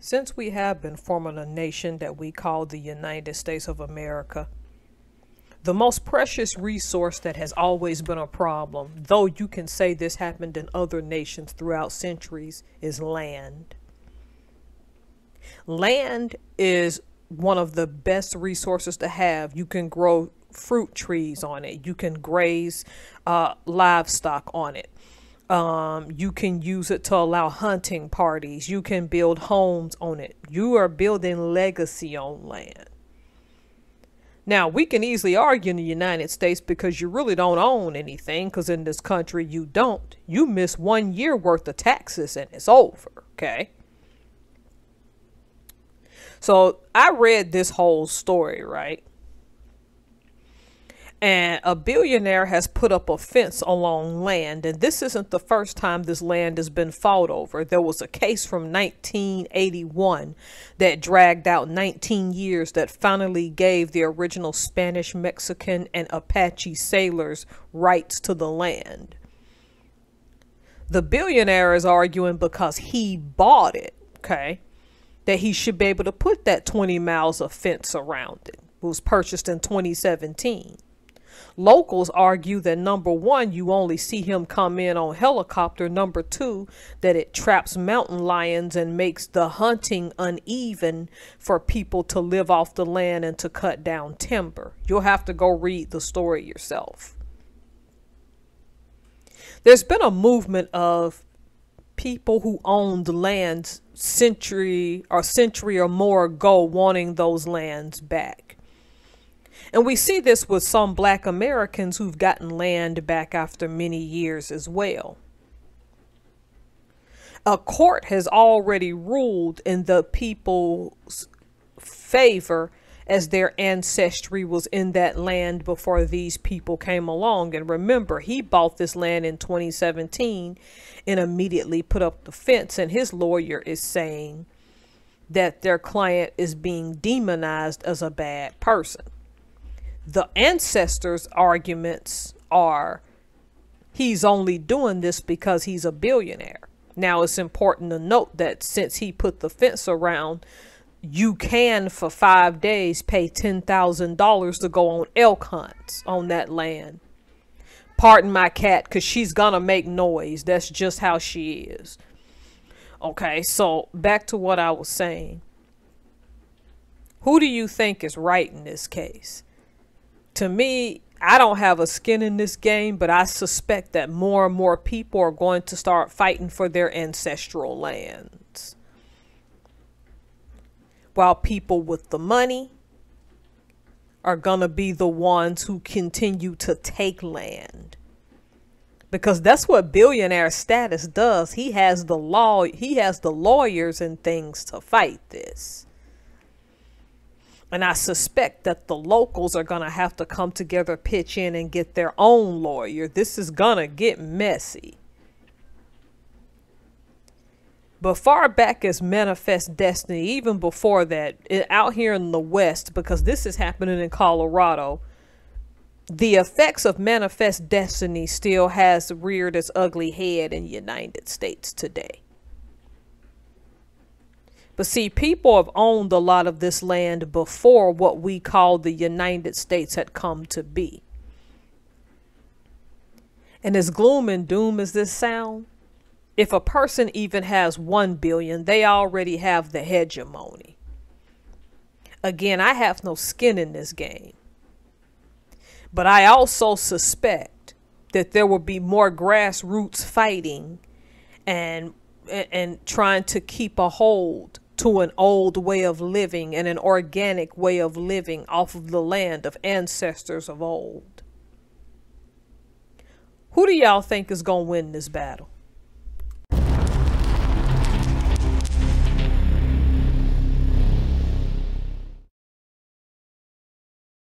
Since we have been forming a nation that we call the United States of America, the most precious resource that has always been a problem, though you can say this happened in other nations throughout centuries, is land. Land is one of the best resources to have. You can grow fruit trees on it. You can graze livestock on it. You can use it to allow hunting parties. You can build homes on it. You are building legacy on land. Now, we can easily argue in the United States because you really don't own anything, because in this country you don't. You miss 1 year worth of taxes and it's over, okay? So I read this whole story, right? And a billionaire has put up a fence along land, and this isn't the first time this land has been fought over. There was a case from 1981 that dragged out 19 years that finally gave the original Spanish, Mexican, and Apache sailors rights to the land. The billionaire is arguing because he bought it, okay, that he should be able to put that 20 miles of fence around it. It was purchased in 2017. Locals argue that number one, you only see him come in on helicopter. Number two, that it traps mountain lions and makes the hunting uneven for people to live off the land and to cut down timber. You'll have to go read the story yourself. There's been a movement of people who owned lands century or more ago wanting those lands back. And we see this with some Black Americans who've gotten land back after many years as well. A court has already ruled in the people's favor as their ancestry was in that land before these people came along. And remember, he bought this land in 2017 and immediately put up the fence. And his lawyer is saying that their client is being demonized as a bad person. The ancestors' arguments are he's only doing this because he's a billionaire. Now, it's important to note that since he put the fence around, you can for 5 days pay $10,000 to go on elk hunts on that land. Pardon my cat, because she's gonna make noise. That's just how she is. Okay, so back to what I was saying. Who do you think is right in this case? To me, I don't have a skin in this game, but I suspect that more and more people are going to start fighting for their ancestral lands. While people with the money are going to be the ones who continue to take land. Because that's what billionaire status does. He has the law, he has the lawyers and things to fight this. And I suspect that the locals are going to have to come together, pitch in, and get their own lawyer. This is going to get messy. But far back as Manifest Destiny, even before that, out here in the West, because this is happening in Colorado, the effects of Manifest Destiny still has reared its ugly head in the United States today. But see, people have owned a lot of this land before what we call the United States had come to be. And as gloom and doom as this sound, if a person even has 1 billion, they already have the hegemony. Again, I have no skin in this game. But I also suspect that there will be more grassroots fighting and trying to keep a hold to an old way of living and an organic way of living off of the land of ancestors of old. Who do y'all think is going to win this battle?